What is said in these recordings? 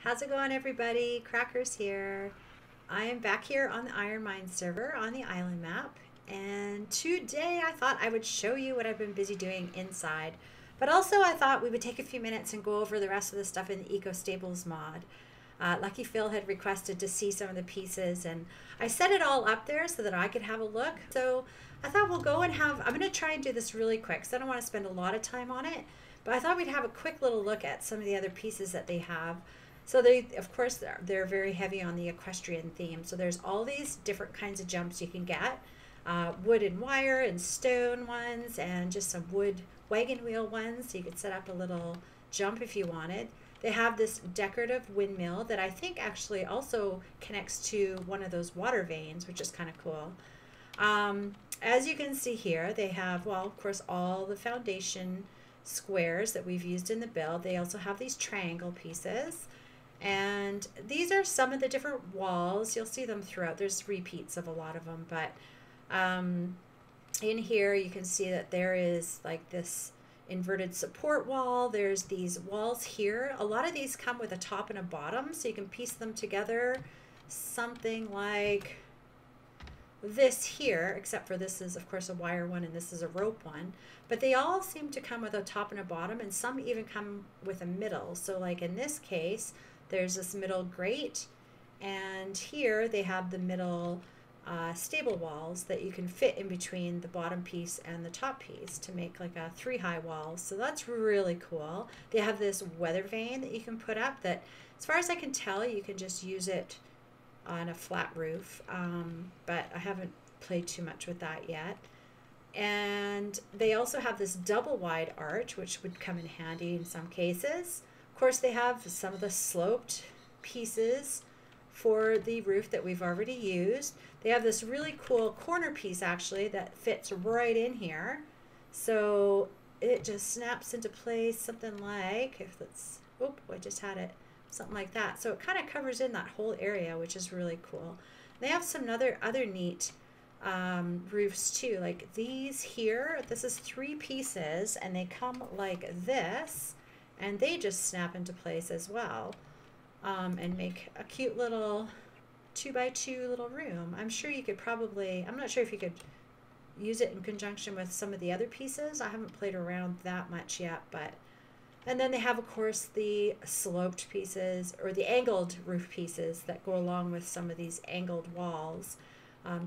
How's it going, everybody? Crackers here. I am back here on the Ironmine server on the island map, and today I thought I would show you what I've been busy doing inside, but also I thought we would take a few minutes and go over the rest of the stuff in the Eco Stables mod. Lucky Phil had requested to see some of the pieces, and I set it all up there so that I could have a look. So I thought we'll go and I'm going to try and do this really quick because I don't want to spend a lot of time on it, but I thought we'd have a quick little look at some of the other pieces that they have. So they, of course, they're very heavy on the equestrian theme. So there's all these different kinds of jumps you can get. Wood and wire and stone ones, and just some wood wagon wheel ones. So you could set up a little jump if you wanted. They have this decorative windmill that I think actually also connects to one of those water vanes, which is kind of cool. As you can see here, they have, well, of course, all the foundation squares that we've used in the build. They also have these triangle pieces. And these are some of the different walls. You'll see them throughout. There's repeats of a lot of them, but in here you can see that there is like this inverted support wall. There's these walls here. A lot of these come with a top and a bottom, so you can piece them together something like this here, except for this is of course a wire one and this is a rope one, but they all seem to come with a top and a bottom, and some even come with a middle. So like in this case, there's this middle grate, and here they have the middle stable walls that you can fit in between the bottom piece and the top piece to make like a 3-high wall. So that's really cool. They have this weather vane that you can put up that, as far as I can tell, you can just use it on a flat roof, but I haven't played too much with that yet. And they also have this double wide arch, which would come in handy in some cases. Of course, they have some of the sloped pieces for the roof that we've already used. They have this really cool corner piece actually that fits right in here. So it just snaps into place, something like, if it's, oh, I just had it, something like that. So it kind of covers in that whole area, which is really cool. They have some other neat roofs too, like these here. This is 3 pieces and they come like this, and they just snap into place as well, and make a cute little 2x2 little room. I'm sure you could probably, I'm not sure if you could use it in conjunction with some of the other pieces. I haven't played around that much yet, but, and then they have of course the sloped pieces or the angled roof pieces that go along with some of these angled walls.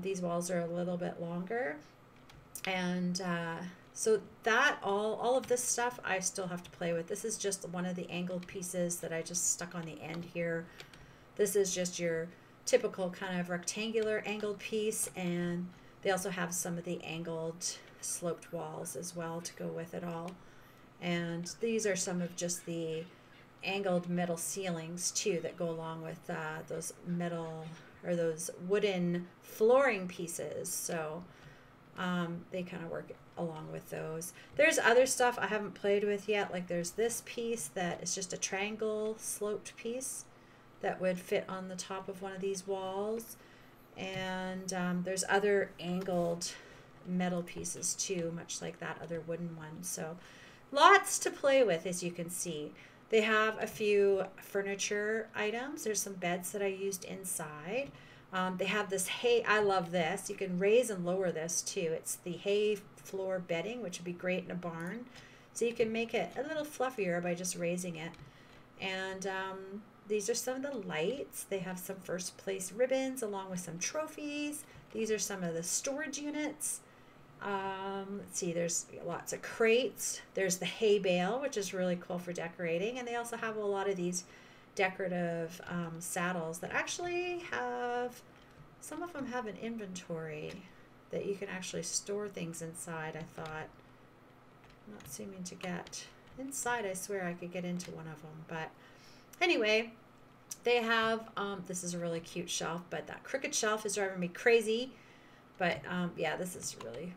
These walls are a little bit longer, and so that all of this stuff I still have to play with. This is just one of the angled pieces that I just stuck on the end here. This is just your typical kind of rectangular angled piece, and they also have some of the angled sloped walls as well to go with it all. And these are some of just the angled metal ceilings too that go along with those metal or those wooden flooring pieces. So they kind of work along with those. There's other stuff I haven't played with yet, like there's this piece that is just a triangle sloped piece that would fit on the top of one of these walls, and there's other angled metal pieces too, much like that other wooden one. So lots to play with, as you can see. They have a few furniture items. There's some beds that I used inside. They have this hay, I love this. You can raise and lower this too. It's the hay floor bedding, which would be great in a barn. So you can make it a little fluffier by just raising it. And these are some of the lights. They have some first place ribbons along with some trophies. These are some of the storage units. Let's see, there's lots of crates. There's the hay bale, which is really cool for decorating. And they also have a lot of these decorative saddles that actually have, some of them have an inventory that you can actually store things inside. I thought, not seeming to get inside. I swear I could get into one of them, but anyway, they have this is a really cute shelf, but that crooked shelf is driving me crazy. But yeah, this is really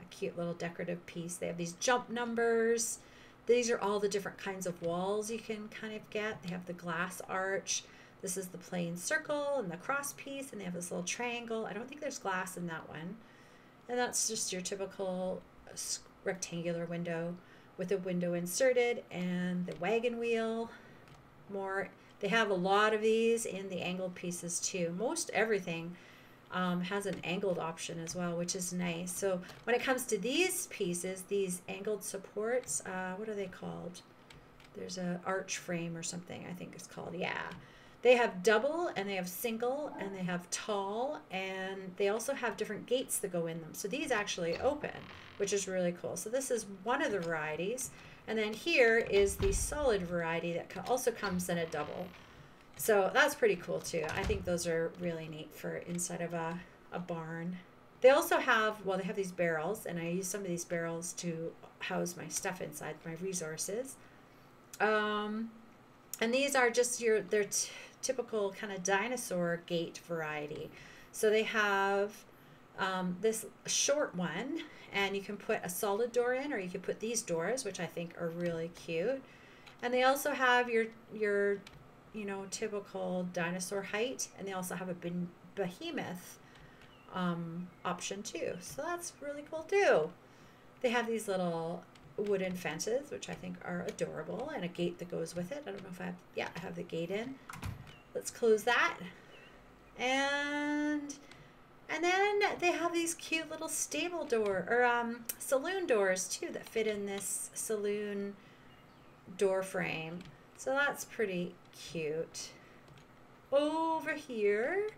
a cute little decorative piece. They have these jump numbers. These are all the different kinds of walls you can kind of get. They have the glass arch. This is the plain circle and the cross piece, and they have this little triangle. I don't think there's glass in that one. And that's just your typical rectangular window with a window inserted, and the wagon wheel. more. They have a lot of these in the angled pieces too. Most everything has an angled option as well, which is nice. So when it comes to these pieces, these angled supports, what are they called? There's a arch frame or something, I think it's called. Yeah. They have double and they have single and they have tall, and they also have different gates that go in them. So these actually open, which is really cool. So this is one of the varieties. And then here is the solid variety that also comes in a double. So that's pretty cool too. I think those are really neat for inside of a barn. They also have, well, they have these barrels, and I use some of these barrels to house my stuff inside, my resources. And these are just their typical kind of dinosaur gate variety. So they have this short one, and you can put a solid door in, or you can put these doors, which I think are really cute. And they also have your you know, typical dinosaur height, and they also have a behemoth option too. So that's really cool too. They have these little wooden fences, which I think are adorable, and a gate that goes with it. I don't know if I have, yeah, I have the gate in. Let's close that. And then they have these cute little stable door or saloon doors too that fit in this saloon door frame. So that's pretty cute. Over here,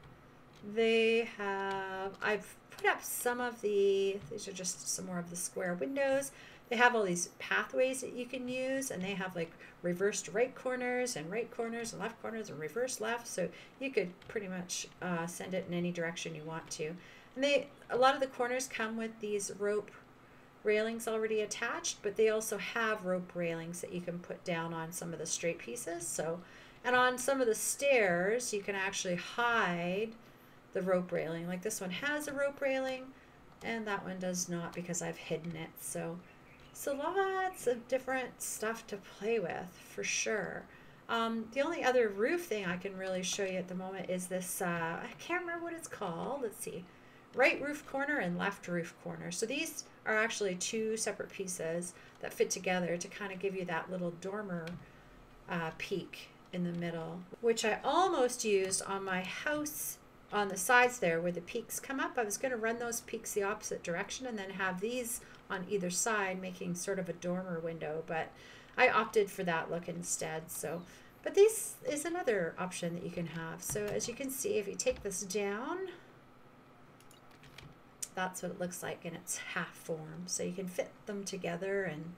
they have, I've put up some of these are just some more of the square windows. They have all these pathways that you can use, and they have like reversed right corners and left corners and reverse left. So you could pretty much send it in any direction you want to. And a lot of the corners come with these rope railings already attached, but they also have rope railings that you can put down on some of the straight pieces. So, and on some of the stairs, you can actually hide the rope railing. Like this one has a rope railing, and that one does not because I've hidden it. So lots of different stuff to play with for sure. The only other roof thing I can really show you at the moment is this, I can't remember what it's called. Let's see. Right roof corner and left roof corner. So these are actually two separate pieces that fit together to kind of give you that little dormer peak in the middle, which I almost used on my house on the sides there where the peaks come up. I was going to run those peaks the opposite direction and then have these on either side making sort of a dormer window, but I opted for that look instead. So, but this is another option that you can have. So as you can see, if you take this down, that's what it looks like in its half form. So you can fit them together, and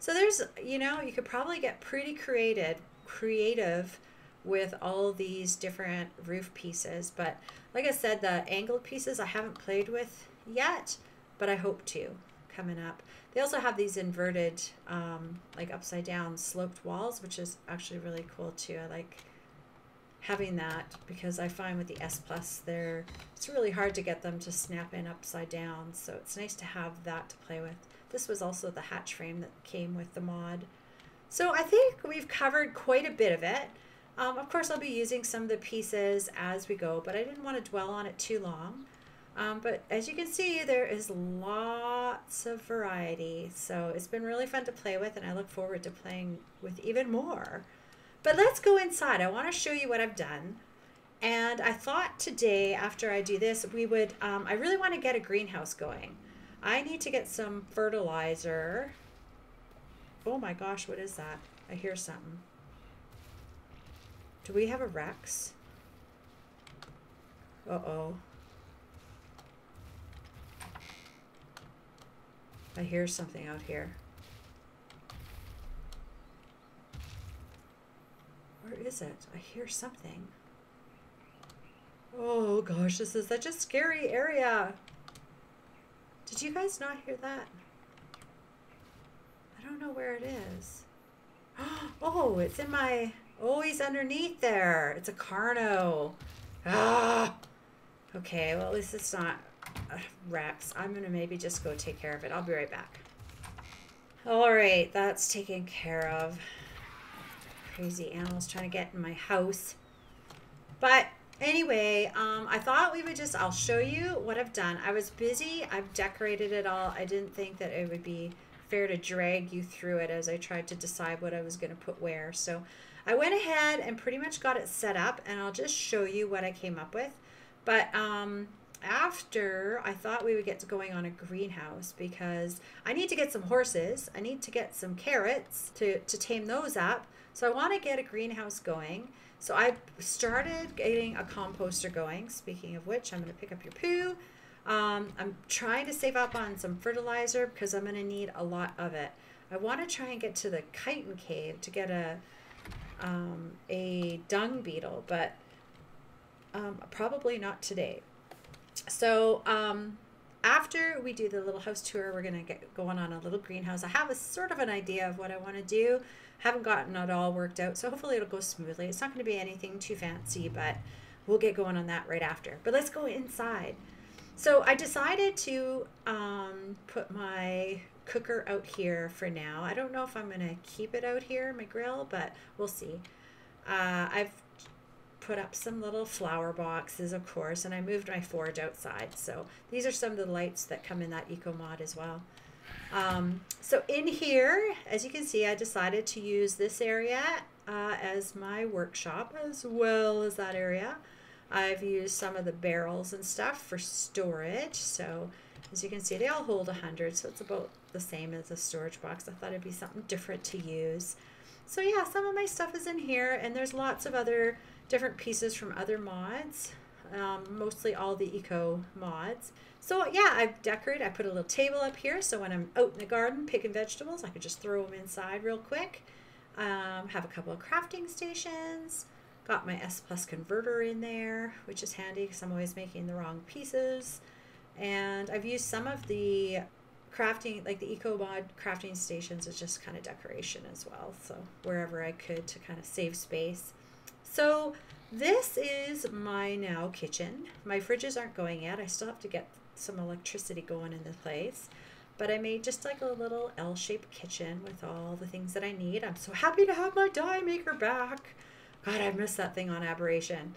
so there's, you know, you could probably get pretty creative with all these different roof pieces. But like I said, the angled pieces I haven't played with yet, but I hope to coming up. They also have these inverted, like upside down sloped walls, which is actually really cool too. I like having that because I find with the S Plus it's really hard to get them to snap in upside down, so it's nice to have that to play with. This was also the hatch frame that came with the mod. So I think we've covered quite a bit of it. Of course I'll be using some of the pieces as we go, but I didn't want to dwell on it too long. But as you can see, there is lots of variety, so it's been really fun to play with, and I look forward to playing with even more. But let's go inside. I want to show you what I've done. And I thought today, after I do this, we would, I really want to get a greenhouse going. I need to get some fertilizer. Oh my gosh, what is that? I hear something. Do we have a Rex? Uh-oh. I hear something out here. Where is it? I hear something. Oh gosh, this is such a scary area. Did you guys not hear that? I don't know where it is. Oh, it's in my... Oh, he's underneath there. It's a Carno. Ah! Okay, well at least it's not Rex. I'm going to maybe just go take care of it. I'll be right back. Alright, that's taken care of. Crazy animals trying to get in my house. But anyway, I thought we would just, I'll show you what I've done. I was busy. I've decorated it all. I didn't think that it would be fair to drag you through it as I tried to decide what I was going to put where. So I went ahead and pretty much got it set up, and I'll just show you what I came up with. But after, I thought we would get to going on a greenhouse because I need to get some horses. I need to get some carrots to tame those up. So I want to get a greenhouse going. So I started getting a composter going. Speaking of which, I'm going to pick up your poo. I'm trying to save up on some fertilizer because I'm going to need a lot of it. I want to try and get to the chitin cave to get a dung beetle, but probably not today. So after we do the little house tour, we're going to get going on a little greenhouse. I have a sort of an idea of what I want to do. Haven't gotten it all worked out, so hopefully it'll go smoothly. It's not going to be anything too fancy, but we'll get going on that right after. But let's go inside. So I decided to put my cooker out here for now. I don't know if I'm going to keep it out here, my grill, but we'll see. I've put up some little flower boxes, of course, and I moved my forge outside. So these are some of the lights that come in that eco mod as well. So in here, as you can see, I decided to use this area as my workshop as well as that area. I've used some of the barrels and stuff for storage. So as you can see, they all hold 100, so it's about the same as a storage box. I thought it'd be something different to use. So yeah, some of my stuff is in here, and there's lots of other different pieces from other mods, mostly all the eco mods. So yeah, I've decorated. I put a little table up here, so when I'm out in the garden picking vegetables, I could just throw them inside real quick. Have a couple of crafting stations. Got my S Plus converter in there, which is handy because I'm always making the wrong pieces. And I've used some of the crafting, like the eco mod crafting stations, as just kind of decoration as well. So wherever I could to kind of save space. So this is my now kitchen. My fridges aren't going yet. I still have to get some electricity going in the place. But I made just like a little L-shaped kitchen with all the things that I need. I'm so happy to have my die maker back. God, I missed that thing on Aberration.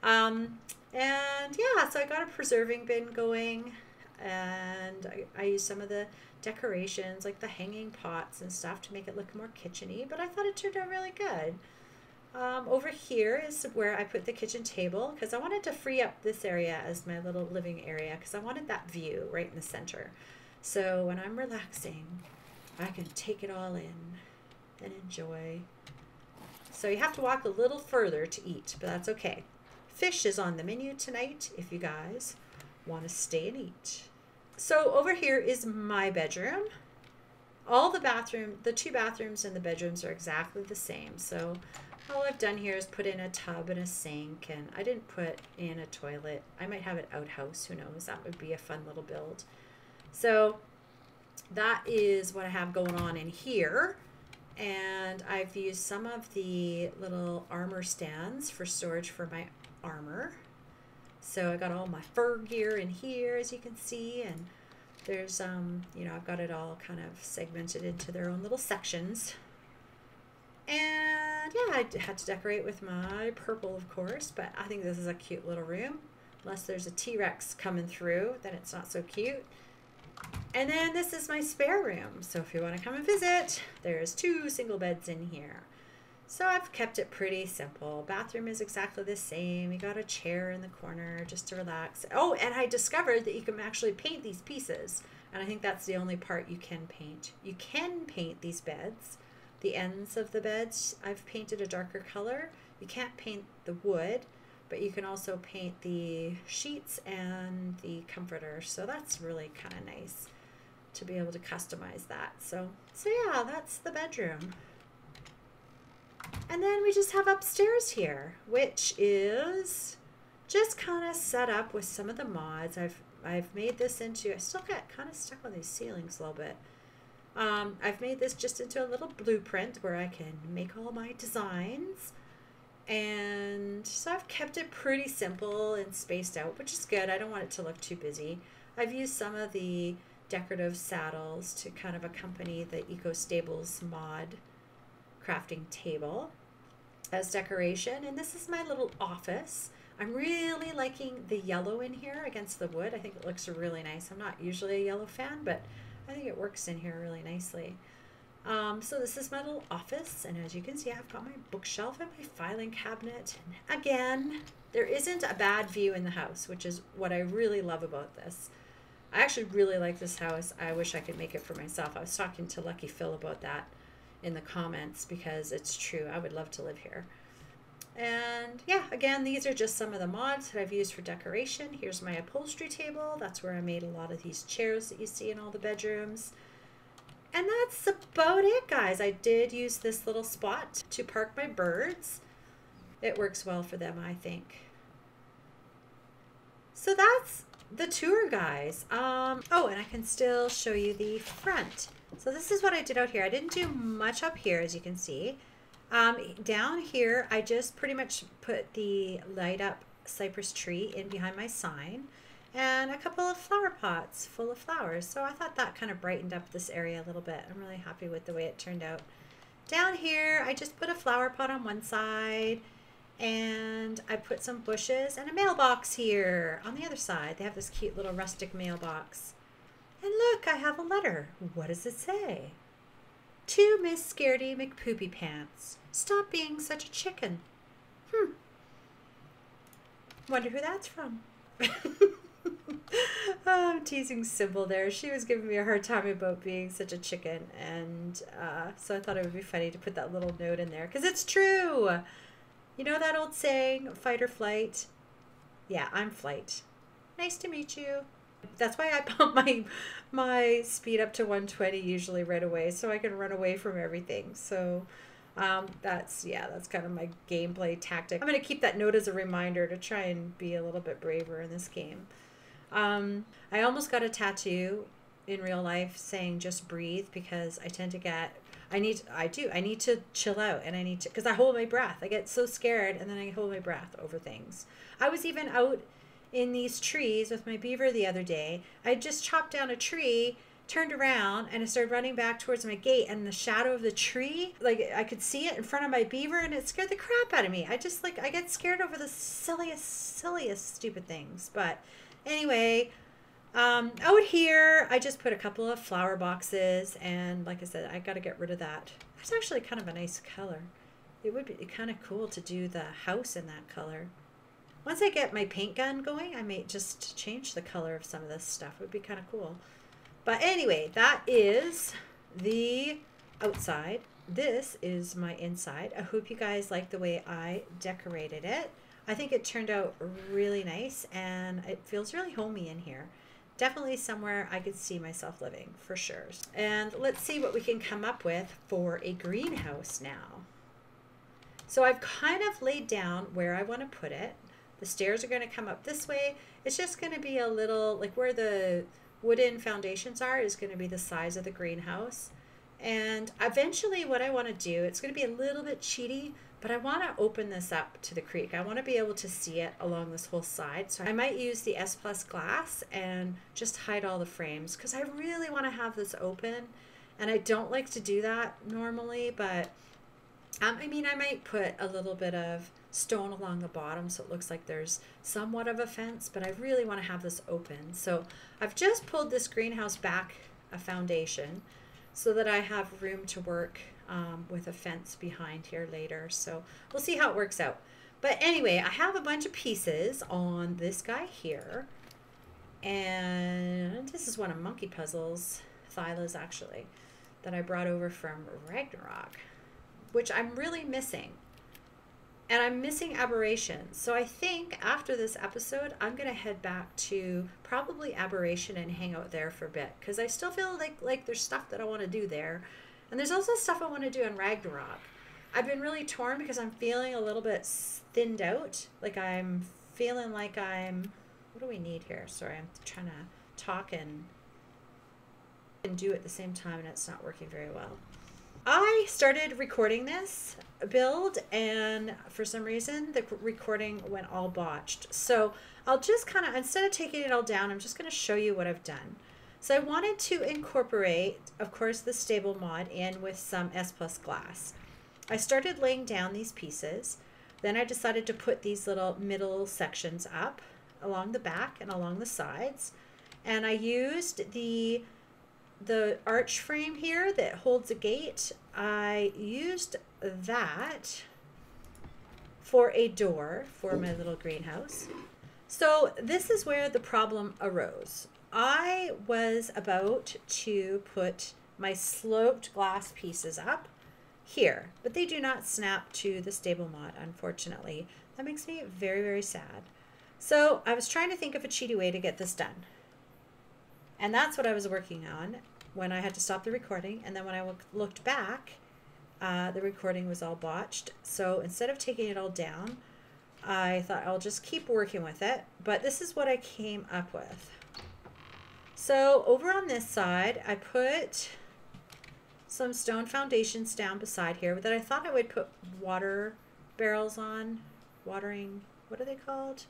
And yeah, so I got a preserving bin going, and I used some of the decorations, like the hanging pots and stuff, to make it look more kitchen-y, but I thought it turned out really good. Over here is where I put the kitchen table, because I wanted to free up this area as my little living area, because I wanted that view right in the center. So when I'm relaxing, I can take it all in and enjoy. So you have to walk a little further to eat, but that's okay. Fish is on the menu tonight if you guys want to stay and eat. So over here is my bedroom. All the two bathrooms and the bedrooms are exactly the same. So all I've done here is put in a tub and a sink, and I didn't put in a toilet. I might have an outhouse, who knows? That would be a fun little build. So that is what I have going on in here. And I've used some of the little armor stands for storage for my armor. So I got all my fur gear in here, as you can see, and there's you know, I've got it all kind of segmented into their own little sections. And yeah, I had to decorate with my purple, of course, but I think this is a cute little room. Unless there's a T-Rex coming through, then it's not so cute. And then this is my spare room. So if you want to come and visit, there's 2 single beds in here. So I've kept it pretty simple. Bathroom is exactly the same. You got a chair in the corner just to relax. Oh, and I discovered that you can actually paint these pieces. And I think that's the only part you can paint. You can paint these beds. The ends of the beds, I've painted a darker color. You can't paint the wood, but you can also paint the sheets and the comforter. So that's really kind of nice to be able to customize that. So yeah, that's the bedroom. And then we just have upstairs here, which is just kind of set up with some of the mods. I've made this into, I still got kind of stuck on these ceilings a little bit. I've made this just into a little blueprint where I can make all my designs. And so I've kept it pretty simple and spaced out, which is good. I don't want it to look too busy. I've used some of the decorative saddles to kind of accompany the Eco Stables mod crafting table as decoration. And this is my little office. I'm really liking the yellow in here against the wood. I think it looks really nice. I'm not usually a yellow fan, but I think it works in here really nicely. So this is my little office, and as you can see, I've got my bookshelf and my filing cabinet. And again, there isn't a bad view in the house, which is what I really love about this. I actually really like this house. I wish I could make it for myself. I was talking to Lucky Phil about that in the comments because it's true. I would love to live here. And yeah, again, these are just some of the mods that I've used for decoration. Here's my upholstery table. That's where I made a lot of these chairs that you see in all the bedrooms. And that's about it, guys. I did use this little spot to park my birds. It works well for them, I think. So that's the tour, guys. Oh, and I can still show you the front. So this is what I did out here. I didn't do much up here, as you can see. Down here, I just pretty much put the light up cypress tree in behind my sign and a couple of flower pots full of flowers. So I thought that kind of brightened up this area a little bit. I'm really happy with the way it turned out. Down here, I just put a flower pot on one side and I put some bushes and a mailbox here on the other side. They have this cute little rustic mailbox. And look, I have a letter. What does it say? To Miss Scaredy McPoopy Pants. Stop being such a chicken. Wonder who that's from. Oh, I'm teasing Sybil there. She was giving me a hard time about being such a chicken. And so I thought it would be funny to put that little note in there. Because it's true. You know that old saying, fight or flight? Yeah, I'm flight. Nice to meet you. That's why I pump my speed up to 120 usually right away, so I can run away from everything. So that's kind of my gameplay tactic. I'm going to keep that note as a reminder to try and be a little bit braver in this game. I almost got a tattoo in real life saying just breathe, because I tend to get I need to chill out, and because I hold my breath. I get so scared and then I hold my breath over things. I was even out in these trees with my beaver the other day. I just chopped down a tree, turned around, and I started running back towards my gate, and the shadow of the tree, like I could see it in front of my beaver, and it scared the crap out of me. I get scared over the silliest stupid things. But anyway, out here I just put a couple of flower boxes, and like I said, I got to get rid of that. It's actually kind of a nice color. It would be kind of cool to do the house in that color. Once I get my paint gun going, I may just change the color of some of this stuff. It would be kind of cool. But anyway, that is the outside. This is my inside. I hope you guys like the way I decorated it. I think it turned out really nice, and it feels really homey in here. Definitely somewhere I could see myself living, for sure. And let's see what we can come up with for a greenhouse now. So I've kind of laid down where I want to put it. The stairs are going to come up this way. It's just going to be a little, like where the wooden foundations are is going to be the size of the greenhouse. And eventually what I want to do, it's going to be a little bit cheaty, but I want to open this up to the creek. I want to be able to see it along this whole side. So I might use the S+ glass and just hide all the frames, because I really want to have this open. And I don't like to do that normally, but I mean, I might put a little bit of stone along the bottom so it looks like there's somewhat of a fence, but I really want to have this open. So I've just pulled this greenhouse back a foundation so that I have room to work with a fence behind here later. So we'll see how it works out. But anyway, I have a bunch of pieces on this guy here. And this is one of Monkey Puzzle's, Thyla's actually, that I brought over from Ragnarok, which I'm really missing. And I'm missing Aberration. So I think after this episode, I'm going to head back to probably Aberration and hang out there for a bit, because I still feel like there's stuff that I want to do there. And there's also stuff I want to do in Ragnarok. I've been really torn because I'm feeling a little bit thinned out. Like I'm feeling like I'm... What do we need here? Sorry, I'm trying to talk and do at the same time, and it's not working very well. I started recording this build, and for some reason the recording went all botched. So I'll just kind of, instead of taking it all down, I'm just going to show you what I've done. So I wanted to incorporate, of course, the stable mod in with some S+ glass. I started laying down these pieces. Then I decided to put these little middle sections up along the back and along the sides. And I used the the arch frame here that holds a gate, I used that for a door for my little greenhouse. So this is where the problem arose. I was about to put my sloped glass pieces up here, but they do not snap to the stable mod, unfortunately. That makes me very, very sad. So I was trying to think of a cheaty way to get this done. And that's what I was working on when I had to stop the recording. And then when I looked back, the recording was all botched. So instead of taking it all down, I thought I'll just keep working with it. But this is what I came up with. So over on this side, I put some stone foundations down beside here that I thought I would put water barrels on. Watering, what are they called?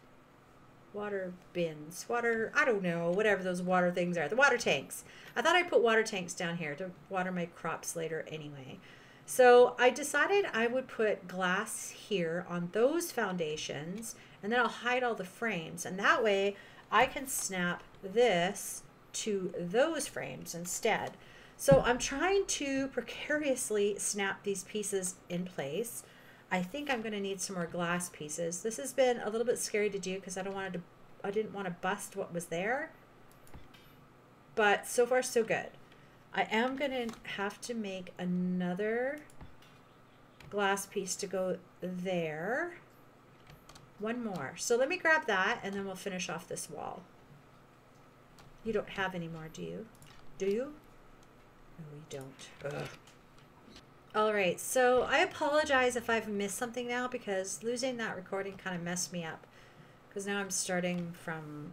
Water bins, water, I don't know, whatever those water things are, the water tanks. I thought I'd put water tanks down here to water my crops later anyway. So I decided I would put glass here on those foundations, and then I'll hide all the frames, and that way I can snap this to those frames instead. So I'm trying to precariously snap these pieces in place. I think I'm going to need some more glass pieces. This has been a little bit scary to do because I didn't want to bust what was there. But so far so good. I am going to have to make another glass piece to go there. One more. So let me grab that and then we'll finish off this wall. You don't have any more, do you? Do you? No, we don't. Ugh. All right, so I apologize if I've missed something now because losing that recording kind of messed me up because now I'm starting from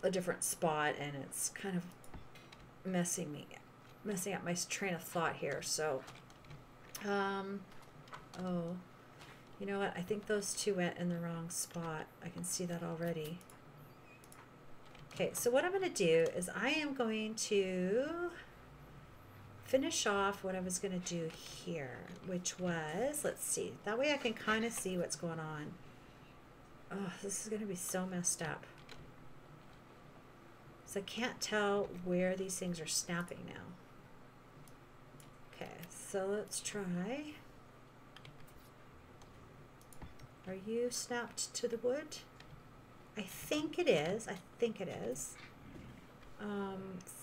a different spot and it's kind of messing up my train of thought here. So, oh, you know what? I think those two went in the wrong spot. I can see that already. Okay, so what I'm going to do is I am going to finish off what I was going to do here, which was, let's see, that way I can kind of see what's going on. Oh, this is going to be so messed up. So I can't tell where these things are snapping now. Okay, so let's try. Are you snapped to the wood? I think it is. I think it is.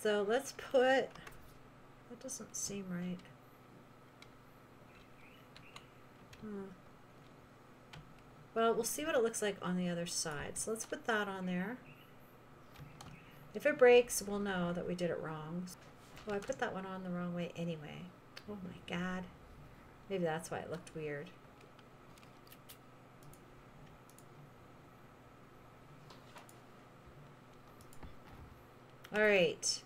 So let's put... That doesn't seem right. Well, we'll see what it looks like on the other side. So let's put that on there. If it breaks, we'll know that we did it wrong. Oh, I put that one on the wrong way anyway. Oh my God. Maybe that's why it looked weird. All right.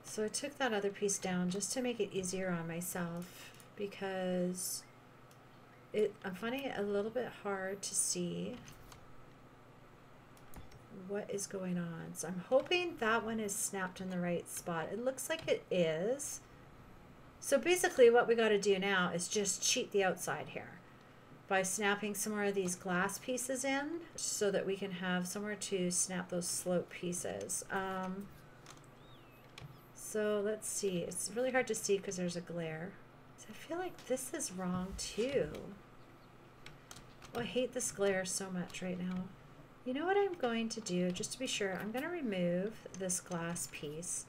So I took that other piece down just to make it easier on myself because I'm finding it a little bit hard to see what is going on. So I'm hoping that one is snapped in the right spot. It looks like it is. So basically what we got to do now is just cheat the outside here by snapping some more of these glass pieces in so that we can have somewhere to snap those slope pieces. So let's see. It's really hard to see because there's a glare. So I feel like this is wrong too. Oh, I hate this glare so much right now. You know what I'm going to do, just to be sure, I'm going to remove this glass piece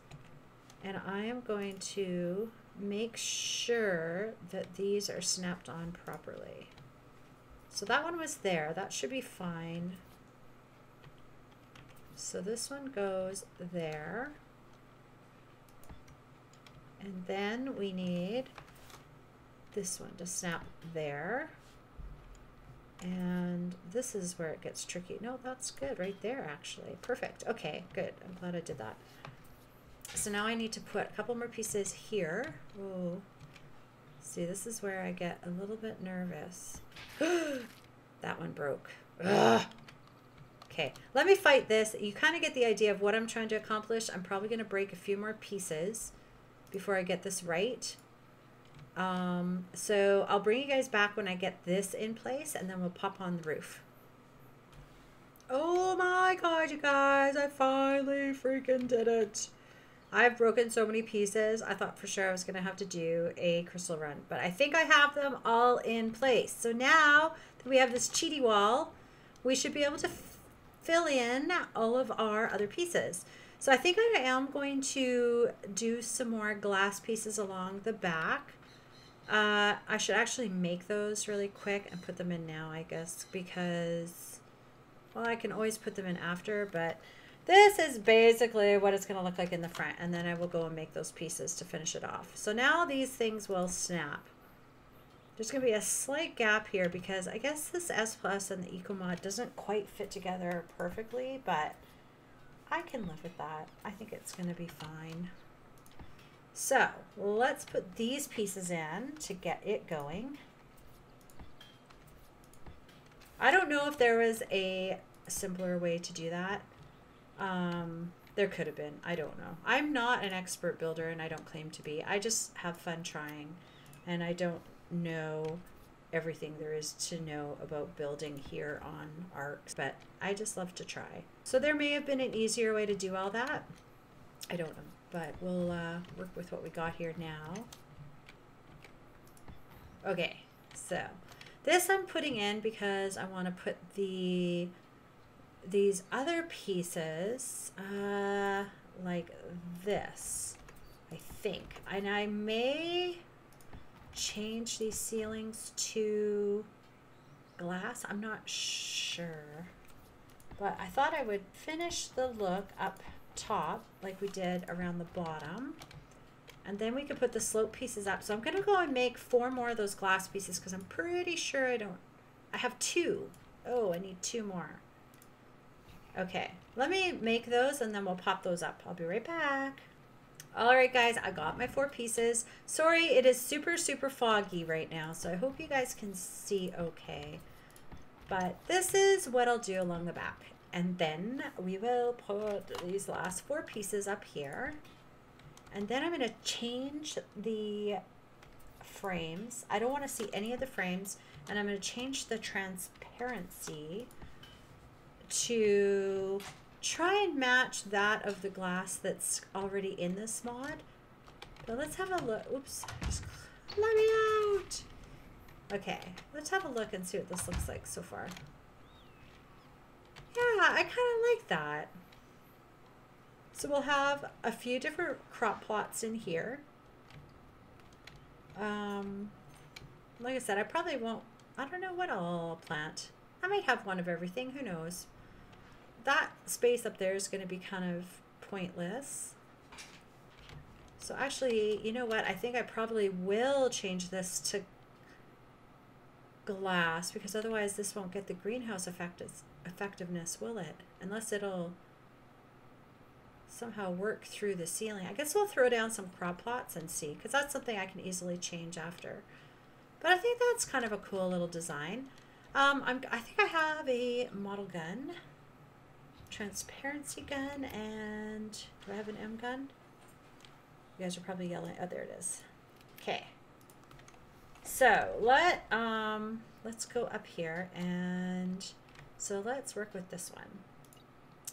and I am going to make sure that these are snapped on properly. So that one was there. That should be fine. So this one goes there. And then we need this one to snap there. And this is where it gets tricky. No, that's good right there, actually. Perfect. Okay, good. I'm glad I did that. So now I need to put a couple more pieces here. Oh, see, this is where I get a little bit nervous. That one broke. Ugh. Okay, let me fight this. You kind of get the idea of what I'm trying to accomplish. I'm probably going to break a few more pieces before I get this right. So I'll bring you guys back when I get this in place and then we'll pop on the roof. Oh my God, you guys, I finally freaking did it. I've broken so many pieces. I thought for sure I was going to have to do a crystal run, but I think I have them all in place. So now that we have this cheaty wall, we should be able to fill in all of our other pieces. So I think I am going to do some more glass pieces along the back. I should actually make those really quick and put them in now, I guess, because, well, I can always put them in after, but this is basically what it's going to look like in the front, and then I will go and make those pieces to finish it off. So now these things will snap. There's going to be a slight gap here because I guess this S Plus and the Eco Mod doesn't quite fit together perfectly, but I can live with that. I think it's going to be fine. So let's put these pieces in to get it going. I don't know if there was a simpler way to do that. There could have been. I don't know. I'm not an expert builder and I don't claim to be. I just have fun trying, and I don't know everything there is to know about building here on Arcs, but I just love to try. So there may have been an easier way to do all that. I don't know, but we'll work with what we got here now. Okay, so this I'm putting in because I want to put these other pieces like this, I think, and I may change these ceilings to glass. I'm not sure, but I thought I would finish the look up top like we did around the bottom, and then we could put the slope pieces up. So I'm gonna go and make 4 more of those glass pieces because I'm pretty sure I have 2. Oh, I need 2 more. Okay, let me make those and then we'll pop those up. I'll be right back. All right, guys, I got my 4 pieces. Sorry, it is super, super foggy right now, so I hope you guys can see okay. But this is what I'll do along the back. And then we will put these last 4 pieces up here. And then I'm going to change the frames. I don't want to see any of the frames. And I'm going to change the transparency to try and match that of the glass that's already in this mod. But let's have a look. Oops, just let me out. Okay, let's have a look and see what this looks like so far. Yeah, I kind of like that. So we'll have a few different crop plots in here. Like I said, I probably won't, I don't know what I'll plant. I might have one of everything, who knows. That space up there is going to be kind of pointless. So actually, you know what? I think I probably will change this to glass because otherwise this won't get the greenhouse effectiveness, will it? Unless it'll somehow work through the ceiling. I guess we'll throw down some crop plots and see, because that's something I can easily change after. But I think that's kind of a cool little design. I think I have a model gun, transparency gun, and do I have an M gun? You guys are probably yelling. Oh, there it is. Okay. So let's go up here, and so let's work with this one.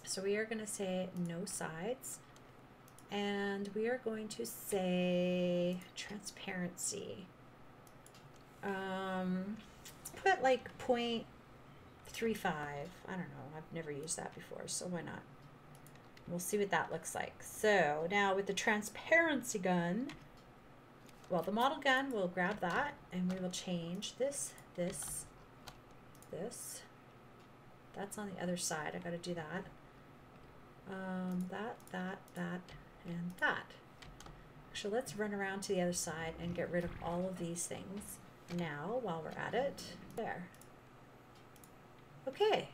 So we are going to say no sides, and we are going to say transparency. Put like 0.35. I don't know. I've never used that before, so why not? We'll see what that looks like. So now with the transparency gun, well, the model gun, we'll grab that and we will change this. That's on the other side. I got to do that. That, and that. Actually, let's run around to the other side and get rid of all of these things now while we're at it. There. Okay.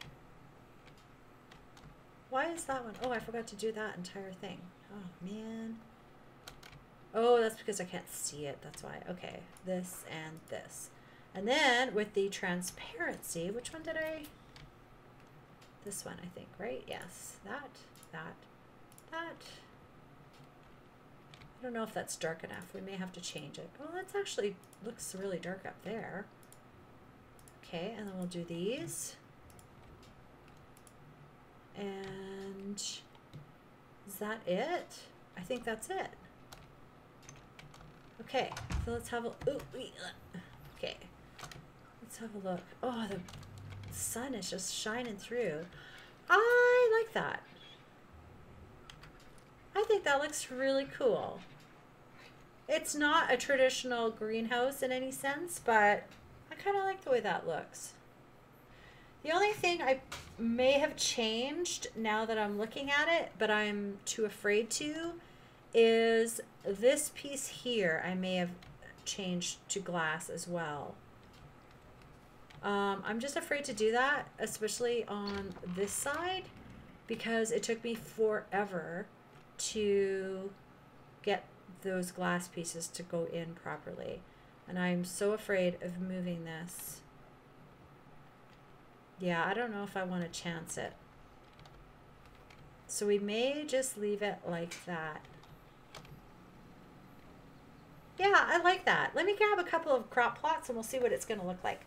Why is that one? Oh, I forgot to do that entire thing. Oh, man. Oh, that's because I can't see it. That's why. Okay. This and this. And then with the transparency, which one did I? This one, I think, right? Yes. That. I don't know if that's dark enough. We may have to change it. Oh, that's actually looks really dark up there. Okay, and then we'll do these. And is that it? I think that's it. Okay, so let's have a, okay, let's have a look. Oh, the sun is just shining through. I like that. I think that looks really cool. It's not a traditional greenhouse in any sense, but I kind of like the way that looks. The only thing I may have changed now that I'm looking at it, but I'm too afraid to, is this piece here I may have changed to glass as well. I'm just afraid to do that, especially on this side, because it took me forever to get those glass pieces to go in properly. And I'm so afraid of moving this. Yeah, I don't know if I want to chance it. So we may just leave it like that. Yeah, I like that. Let me grab a couple of crop plots and we'll see what it's going to look like.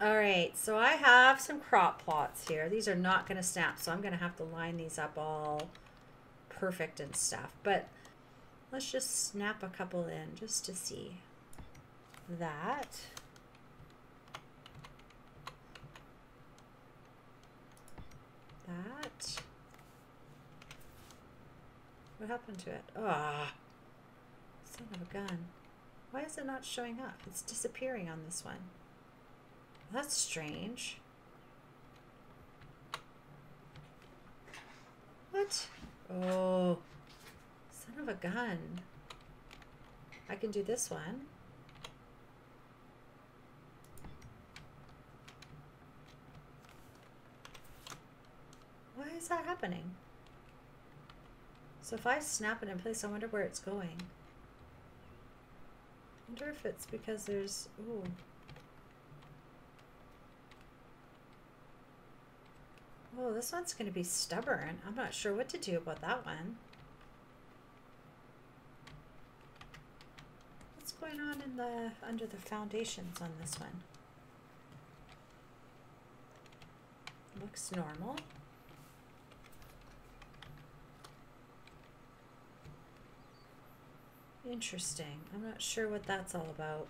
All right, so I have some crop plots here. These are not going to snap, so I'm going to have to line these up all perfect and stuff. But let's just snap a couple in just to see that. That. What happened to it? Ah, son of a gun. Why is it not showing up? It's disappearing on this one. That's strange. What? Oh, son of a gun. I can do this one. Why is that happening? So if I snap it in place, I wonder where it's going. I wonder if it's because there's, ooh. Oh, this one's going to be stubborn. I'm not sure what to do about that one. What's going on in the under the foundations on this one? Looks normal. Interesting. I'm not sure what that's all about.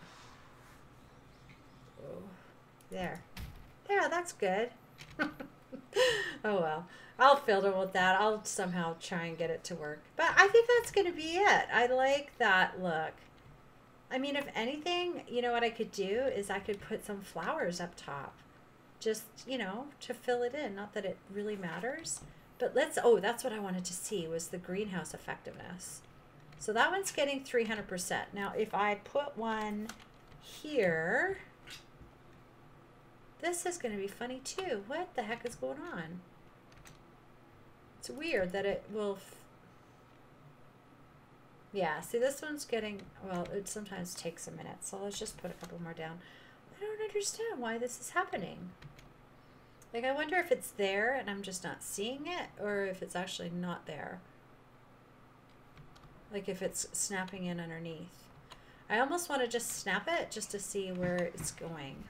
Oh, there. There, that's good. Oh well, I'll fiddle with that. I'll somehow try and get it to work. But I think that's going to be it. I like that look. I mean, if anything, you know what I could do is I could put some flowers up top. Just, you know, to fill it in. Not that it really matters. But let's, oh, that's what I wanted to see was the greenhouse effectiveness. So that one's getting 300%. Now, if I put one here, this is going to be funny too. What the heck is going on? It's weird that it will... Yeah, see, this one's getting... Well, it sometimes takes a minute. So let's just put a couple more down. I don't understand why this is happening. Like, I wonder if it's there and I'm just not seeing it, or if it's actually not there. Like if it's snapping in underneath. I almost want to just snap it just to see where it's going.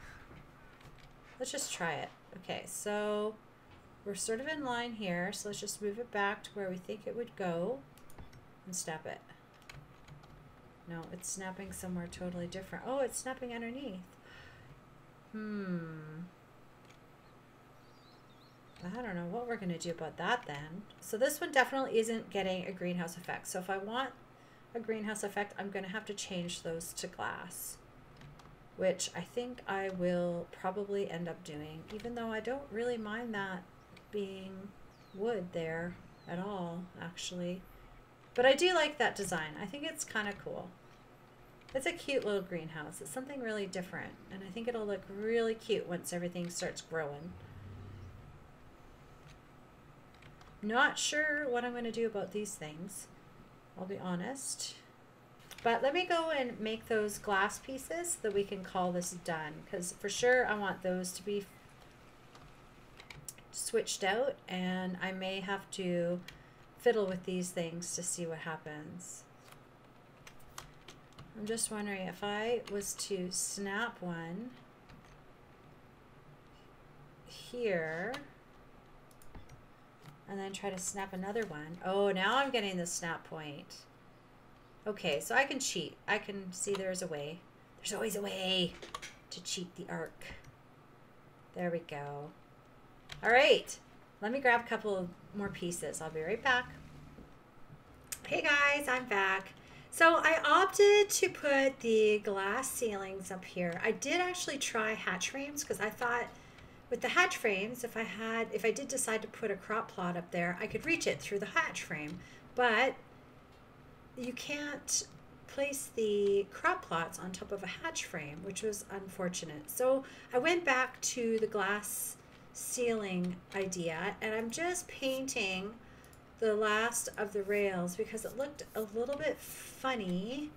Let's just try it. Okay, so we're sort of in line here. So let's just move it back to where we think it would go and snap it. No, it's snapping somewhere totally different. Oh, it's snapping underneath. I don't know what we're going to do about that then. So this one definitely isn't getting a greenhouse effect. So if I want a greenhouse effect, I'm going to have to change those to glass, which I think I will probably end up doing, even though I don't really mind that being wood there at all, actually. But I do like that design. I think it's kind of cool. It's a cute little greenhouse. It's something really different, and I think it'll look really cute once everything starts growing. Not sure what I'm going to do about these things, I'll be honest. But let me go and make those glass pieces so that we can call this done, because for sure I want those to be switched out, and I may have to fiddle with these things to see what happens. I'm just wondering if I was to snap one here and then try to snap another one. Oh, now I'm getting the snap point. Okay, so I can cheat. I can see there's a way. There's always a way to cheat the arc. There we go. All right, let me grab a couple more pieces. I'll be right back. Hey guys, I'm back. So I opted to put the glass ceilings up here. I did actually try hatch frames because I thought with the hatch frames, if I did decide to put a crop plot up there, I could reach it through the hatch frame. But you can't place the crop plots on top of a hatch frame, which was unfortunate. So I went back to the glass ceiling idea, and I'm just painting the last of the rails because it looked a little bit funny.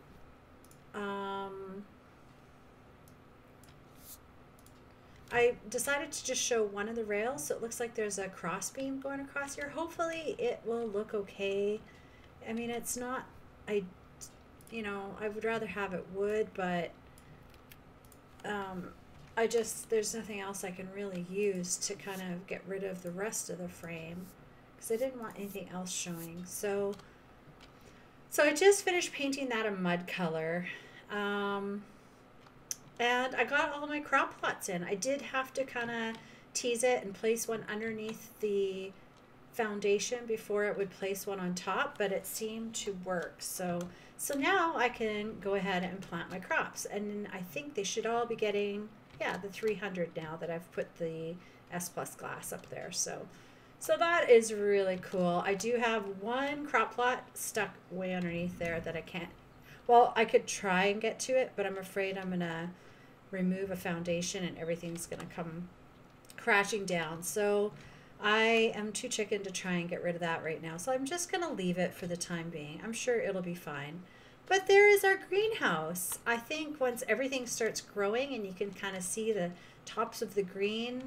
I decided to just show one of the rails, so it looks like there's a cross beam going across here. Hopefully it will look okay. I mean, it's not, I would rather have it wood, but there's nothing else I can really use to kind of get rid of the rest of the frame because I didn't want anything else showing. So I just finished painting that a mud color. And I got all my crop plots in. I did have to kind of tease it and place one underneath the foundation before it would place one on top, but it seemed to work. So now I can go ahead and plant my crops. And I think they should all be getting, yeah, the 300 now that I've put the S Plus glass up there. So that is really cool. I do have one crop plot stuck way underneath there that I can't, well, I could try and get to it, but I'm afraid I'm going to remove a foundation and everything's going to come crashing down. So I am too chicken to try and get rid of that right now. So I'm just going to leave it for the time being. I'm sure it'll be fine. But there is our greenhouse. I think once everything starts growing and you can kind of see the tops of the green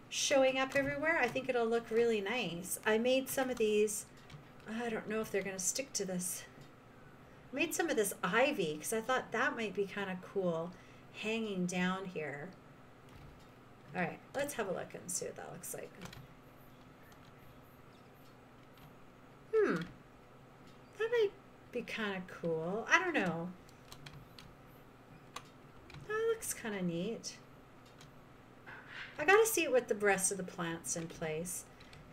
showing up everywhere, I think it'll look really nice. I made some of these, I don't know if they're going to stick to this. I made some of this ivy because I thought that might be kind of cool hanging down here. All right, let's have a look and see what that looks like. That might be kind of cool. I don't know. That looks kind of neat. I gotta see it with the rest of the plants in place.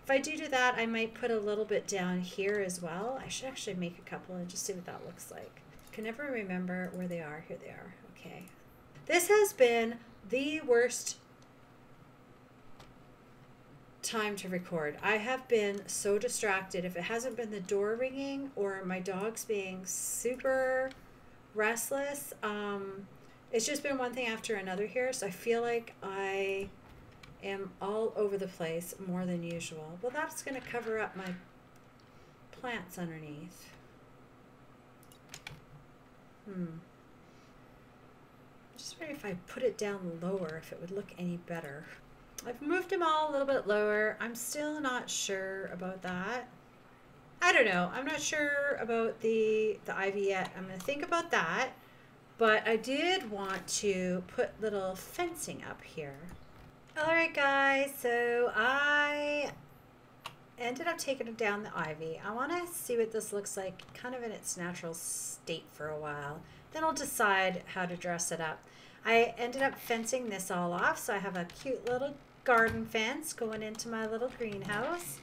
If I do that, I might put a little bit down here as well. I should actually make a couple and just see what that looks like. I can never remember where they are. Here they are. Okay. This has been the worst time to record. I have been so distracted. If it hasn't been the door ringing or my dogs being super restless, it's just been one thing after another here. So I feel like I am all over the place more than usual. Well, that's going to cover up my plants underneath. Just wondering if I put it down lower, if it would look any better. I've moved them all a little bit lower. I'm still not sure about that. I don't know. I'm not sure about the ivy yet. I'm going to think about that. But I did want to put little fencing up here. Alright guys, so I ended up taking down the ivy. I want to see what this looks like kind of in its natural state for a while. Then I'll decide how to dress it up. I ended up fencing this all off, so I have a cute little garden fence going into my little greenhouse.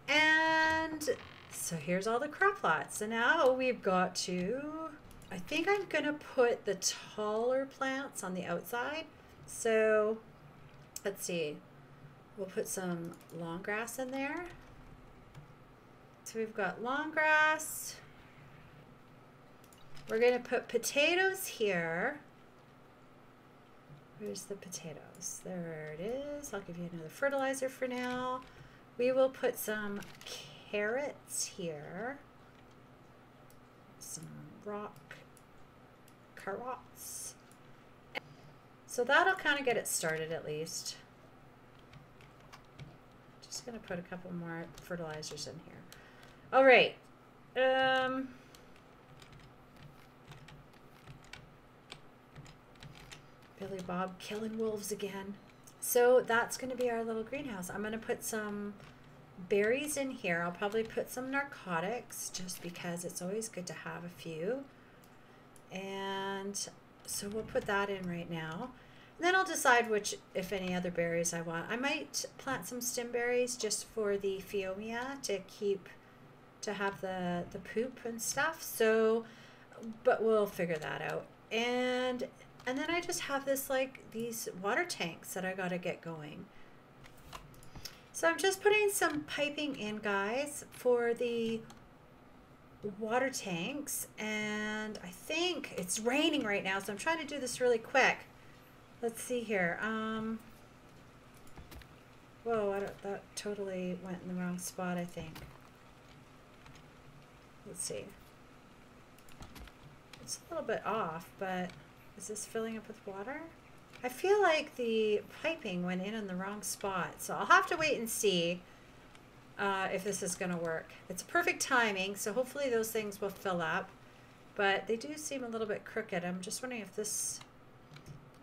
And so here's all the crop plots. So now we've got to, I think I'm going to put the taller plants on the outside. So let's see. We'll put some long grass in there. So we've got long grass. We're going to put potatoes here. Where's the potatoes? There it is. I'll give you another fertilizer for now. We will put some carrots here. Some rock carrots. So that'll kind of get it started at least. Just going to put a couple more fertilizers in here. All right. Billy Bob killing wolves again. So that's going to be our little greenhouse. I'm going to put some berries in here. I'll probably put some narcotics just because it's always good to have a few. And so we'll put that in right now. And then I'll decide which, if any other berries I want. I might plant some stem berries just for the Pheomia to have the poop and stuff. So, but we'll figure that out. And then I just have this, like, these water tanks that I gotta get going. So I'm just putting some piping in, guys, for the water tanks. And I think it's raining right now, so I'm trying to do this really quick. Let's see here. Whoa, that totally went in the wrong spot, I think. Let's see. It's a little bit off, but is this filling up with water? I feel like the piping went in the wrong spot, so I'll have to wait and see if this is going to work. It's perfect timing, so hopefully those things will fill up, but they do seem a little bit crooked. I'm just wondering if this,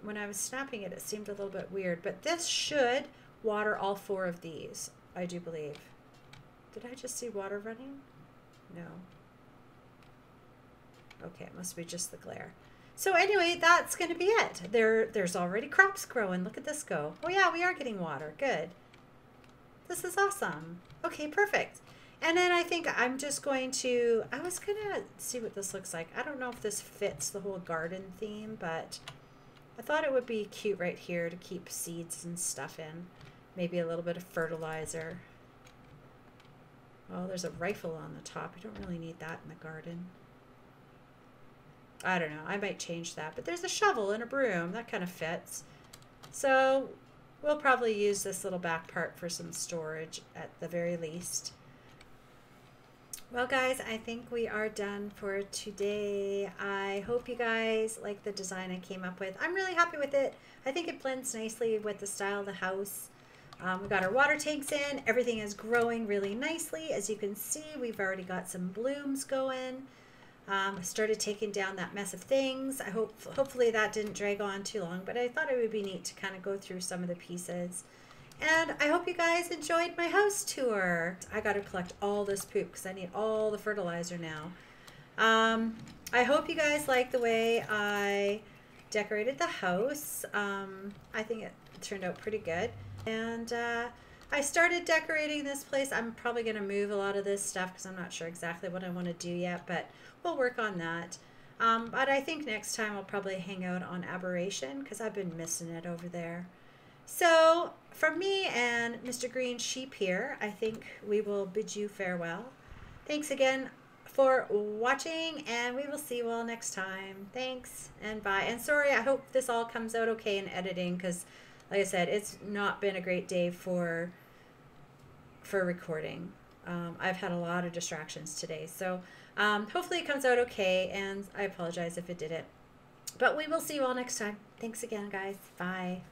when I was snapping it, it seemed a little bit weird, but this should water all 4 of these, I do believe. Did I just see water running? No. Okay, it must be just the glare. So anyway, that's going to be it. There's already crops growing. Look at this go. Oh yeah, we are getting water. Good. This is awesome. Okay, perfect. And then I think I'm just going to, I was going to see what this looks like. I don't know if this fits the whole garden theme, but I thought it would be cute right here to keep seeds and stuff in. Maybe a little bit of fertilizer. Oh, there's a rifle on the top. You don't really need that in the garden. I don't know. I might change that. But there's a shovel and a broom. That kind of fits. So we'll probably use this little back part for some storage at the very least. Well, guys, I think we are done for today. I hope you guys like the design I came up with. I'm really happy with it. I think it blends nicely with the style of the house. We got our water tanks in. Everything is growing really nicely. As you can see, we've already got some blooms going. I started taking down that mess of things. Hopefully that didn't drag on too long, but I thought it would be neat to kind of go through some of the pieces. And I hope you guys enjoyed my house tour. I got to collect all this poop because I need all the fertilizer now. I hope you guys like the way I decorated the house. I think it turned out pretty good. And I started decorating this place. I'm probably going to move a lot of this stuff because I'm not sure exactly what I want to do yet, but we'll work on that. But I think next time I'll probably hang out on Aberration because I've been missing it over there. So from me and Mr. Green Sheep here, I think we will bid you farewell. Thanks again for watching, and we will see you all next time. Thanks and bye. And sorry, I hope this all comes out okay in editing because, like I said, it's not been a great day for recording. I've had a lot of distractions today, so hopefully it comes out okay, and I apologize if it didn't. But we will see you all next time. Thanks again, guys. Bye.